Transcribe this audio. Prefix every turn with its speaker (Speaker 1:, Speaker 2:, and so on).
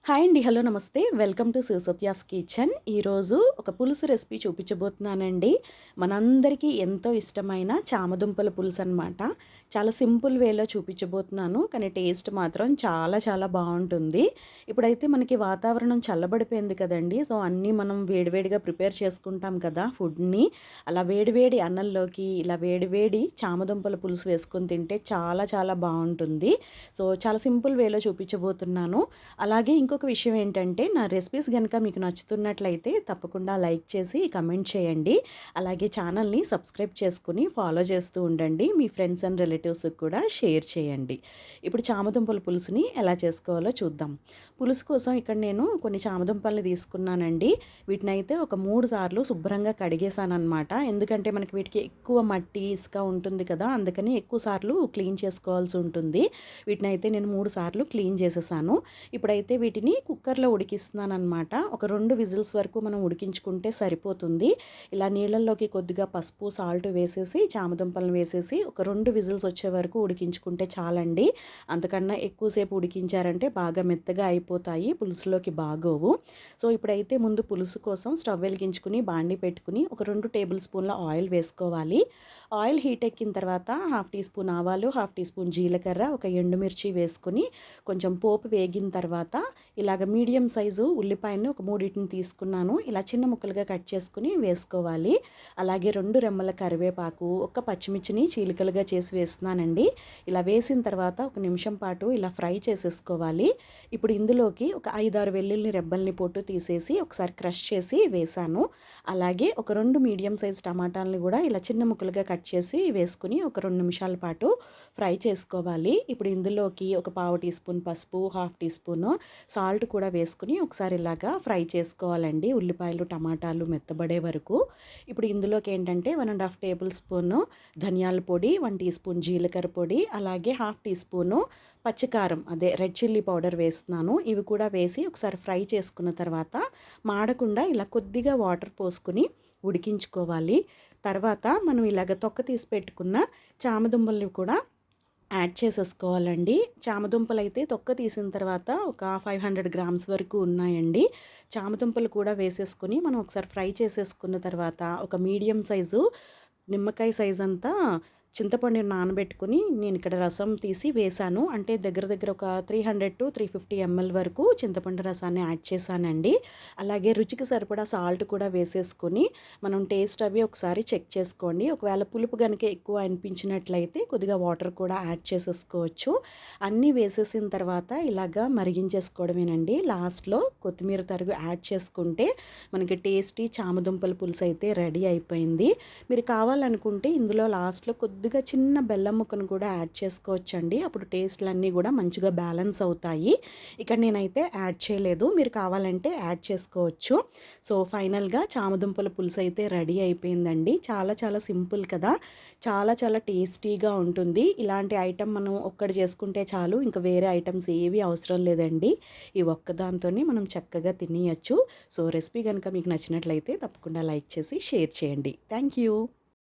Speaker 1: Hi అండి. Hello నమస్తే. Welcome to Shivasatya's kitchen. ఈరోజు ఒక పులుసు రెసిపీ చూపించబోతున్నానండి. మనందరికీ ఎంతో ఇష్టమైన చామదుంపల పులుసు అనమాట. చాలా సింపుల్ వేలో చూపించబోతున్నాను. కానీ టేస్ట్ మాత్రం చాలా చాలా బాగుంటుంది. ఇప్పుడైతే మనకి వాతావరణం చల్లబడిపోయింది కదండి. సో అన్నీ మనం వేడివేడిగా ప్రిపేర్ చేసుకుంటాం కదా ఫుడ్ని. అలా వేడివేడి అన్నంలోకి ఇలా వేడివేడి చామదుంపల పులుసు వేసుకొని తింటే చాలా చాలా బాగుంటుంది. సో చాలా సింపుల్ వేలో చూపించబోతున్నాను. అలాగే ఇంకొక విషయం ఏంటంటే, నా రెసిపీస్ గనుక మీకు నచ్చుతున్నట్లయితే తప్పకుండా లైక్ చేసి కమెంట్ చేయండి. అలాగే ఛానల్ని సబ్స్క్రైబ్ చేసుకుని ఫాలో చేస్తూ ఉండండి. మీ ఫ్రెండ్స్ అండ్ రిలేటివ్స్కి కూడా షేర్ చేయండి. ఇప్పుడు చామదుంపల పులుసుని ఎలా చేసుకోవాలో చూద్దాం. పులుసు కోసం ఇక్కడ నేను కొన్ని చామదుంపల్ని తీసుకున్నానండి. వీటినైతే ఒక 3 సార్లు శుభ్రంగా కడిగేసానమాట. ఎందుకంటే మనకి వీటికి ఎక్కువ మట్టి ఇసుక ఉంటుంది కదా, అందుకని ఎక్కువ సార్లు క్లీన్ చేసుకోవాల్సి ఉంటుంది. వీటినైతే నేను 3 సార్లు క్లీన్ చేసేసాను. ఇప్పుడైతే వీటిని కుక్కర్లో ఉడికిస్తున్నానమాట. ఒక 2 విజిల్స్ వరకు మనం ఉడికించుకుంటే సరిపోతుంది. ఇలా నీళ్ళల్లోకి కొద్దిగా పసుపు సాల్ట్ వేసేసి చామదుంపలను వేసేసి ఒక 2 విజిల్స్ వచ్చే వరకు ఉడికించుకుంటే చాలండి. అంతకన్నా ఎక్కువసేపు ఉడికించారంటే బాగా మెత్తగా అయిపోతాయి, పులుసులోకి బాగోవు. సో ఇప్పుడైతే ముందు పులుసు కోసం స్టవ్ వెలిగించుకుని బాండి పెట్టుకుని ఒక 2 టేబుల్ స్పూన్ల ఆయిల్ వేసుకోవాలి. ఆయిల్ హీట్ ఎక్కిన తర్వాత 1/2 టీ స్పూన్ ఆవాలు, 1/2 టీ స్పూన్ జీలకర్ర, ఒక ఎండుమిర్చి వేసుకుని కొంచెం పోపు వేగిన తర్వాత ఇలాగ మీడియం సైజు ఉల్లిపాయను ఒక 3 తీసుకున్నాను. ఇలా చిన్న ముక్కలుగా కట్ చేసుకుని వేసుకోవాలి. అలాగే 2 రెమ్మల కరివేపాకు, ఒక పచ్చిమిర్చిని చీలికలుగా చేసి వేస్తున్నానండి. ఇలా వేసిన తర్వాత ఒక నిమిషం పాటు ఇలా ఫ్రై చేసేసుకోవాలి. ఇప్పుడు ఇందులోకి ఒక 5-6 వెల్లుల్లి రెబ్బల్ని పొట్టు తీసేసి ఒకసారి క్రష్ చేసి వేసాను. అలాగే ఒక 2 మీడియం సైజ్ టమాటాలని కూడా ఇలా చిన్న ముక్కలుగా కట్ చేసి వేసుకుని ఒక 2 నిమిషాల పాటు ఫ్రై చేసుకోవాలి. ఇప్పుడు ఇందులోకి ఒక 1/2 టీ స్పూన్ పసుపు, 1/2 టీ స్పూన్ సాల్ట్ కూడా వేసుకుని ఒకసారి ఇలాగా ఫ్రై చేసుకోవాలండి, ఉల్లిపాయలు టమాటాలు మెత్తబడే వరకు. ఇప్పుడు ఇందులోకి ఏంటంటే 1.5 టేబుల్ స్పూన్ ధనియాల పొడి, 1 టీ స్పూన్ జీలకర్ర పొడి, అలాగే 1/2 టీ స్పూను పచ్చికారం అదే రెడ్ చిల్లీ పౌడర్ వేస్తున్నాను. ఇవి కూడా వేసి ఒకసారి ఫ్రై చేసుకున్న తర్వాత మాడకుండా ఇలా కొద్దిగా వాటర్ పోసుకుని ఉడికించుకోవాలి. తర్వాత మనం ఇలాగ తొక్క తీసి పెట్టుకున్న చామదుంపల్ని కూడా యాడ్ చేసేసుకోవాలండి. చామదుంపలు అయితే తొక్క తీసిన తర్వాత ఒక 500 గ్రామ్స్ వరకు ఉన్నాయండి. చామదుంపలు కూడా వేసేసుకొని మనం ఒకసారి ఫ్రై చేసేసుకున్న తర్వాత ఒక మీడియం సైజు నిమ్మకాయ సైజ్ అంతా చింతపండుని నానబెట్టుకుని నేను ఇక్కడ రసం తీసి వేశాను. అంటే దగ్గర దగ్గర ఒక 300 to 350 ml వరకు చింతపండు రసాన్ని యాడ్ చేశానండి. అలాగే రుచికి సరిపడా సాల్ట్ కూడా వేసేసుకొని మనం టేస్ట్ అవి ఒకసారి చెక్ చేసుకోండి. ఒకవేళ పులుపు కనుక ఎక్కువ అనిపించినట్లయితే కొద్దిగా వాటర్ కూడా యాడ్ చేసేసుకోవచ్చు. అన్నీ వేసేసిన తర్వాత ఇలాగా మరిగించేసుకోవడమేనండి. లాస్ట్లో కొత్తిమీర తరుగు యాడ్ చేసుకుంటే మనకి టేస్టీ చామదుంపల పులుసు అయితే రెడీ అయిపోయింది. మీరు కావాలనుకుంటే ఇందులో లాస్ట్లో కొద్దిగా చిన్న బెల్లం ముక్కను కూడా యాడ్ చేసుకోవచ్చండి. అప్పుడు టేస్ట్లన్నీ కూడా మంచిగా బ్యాలెన్స్ అవుతాయి. ఇక్కడ నేనైతే యాడ్ చేయలేదు, మీరు కావాలంటే యాడ్ చేసుకోవచ్చు. సో ఫైనల్గా చామదుంపల పులుసు అయితే రెడీ అయిపోయిందండి. చాలా చాలా సింపుల్ కదా, చాలా చాలా టేస్టీగా ఉంటుంది. ఇలాంటి ఐటెం మనం ఒక్కటి చేసుకుంటే చాలు, ఇంకా వేరే ఐటమ్స్ ఏవి అవసరం లేదండి. ఈ ఒక్కదాంతోనే మనం చక్కగా తినేయచ్చు. సో రెసిపీ కనుక మీకు నచ్చినట్లయితే తప్పకుండా లైక్ చేసి షేర్ చేయండి. Thank you.